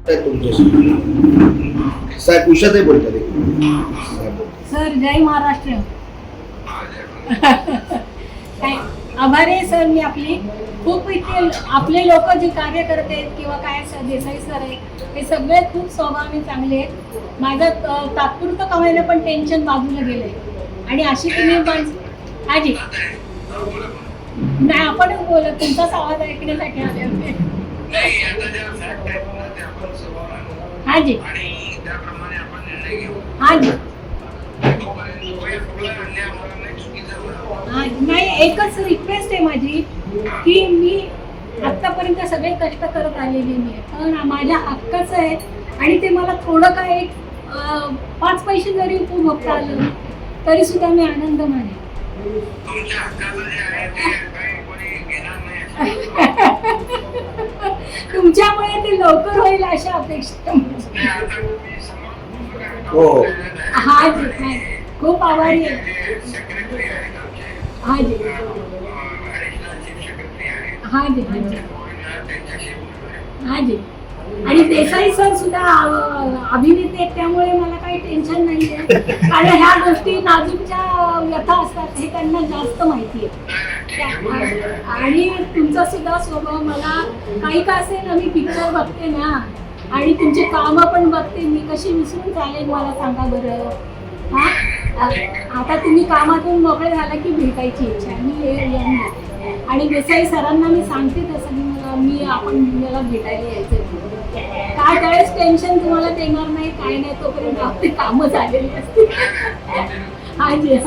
तुमच्याशी साहेब उषाताई बोलतात. सर जय महाराष्ट्र. आभारी आहे सर मी आपली खूप. इथे आपले लोक जे कार्य करत आहेत किंवा काय देसाई सर आहे हे सगळे खूप स्वभावाने चांगले आहेत. माझं तात्पुरतं कमायला पण टेन्शन बाजूला गेलंय आणि अशी तुम्ही पण हाजी नाही आपणच बोलत तुमचाच आवाज ऐकण्यासाठी आले होते. हाजी हाजी नाही एकच रिक्वेस्ट आहे माझी की मी आतापर्यंत सगळे कष्ट करत आलेले मी पण माझ्या हक्काचं आहे आणि ते मला थोडं काय एक 5 पैसे जरी उपभोगता आलं तरी सुद्धा मी आनंद मानेन. तुमच्यामुळे ते लवकर होईल अशा अपेक्षा. हो हा जी खूप आभारी आहे. हा जी हा जी हा जी आणि देसाई सर सुद्धा अभिनेते आहेत त्यामुळे मला काही टेन्शन नाही आहे कारण ह्या गोष्टी नाजूकच्या व्यथा असतात हे त्यांना जास्त माहिती आहे. आणि तुमचा सुद्धा स्वभाव मला काही का असेल ना मी पिक्चर बघते ना आणि तुमची कामं पण बघते मी कशी विसरून चालेल मला सांगा बरं. हा आता तुम्ही कामातून मोकळे झाला की भेटायची इच्छा मी येऊन आणि देसाई सरांना मी सांगते तसं मी आपण मला भेटायला यायचं काय त्यावेळेस टेन्शन तुम्हाला देणार नाही काय नाही तोपर्यंत आपली कामं झालेली असतील. हाजी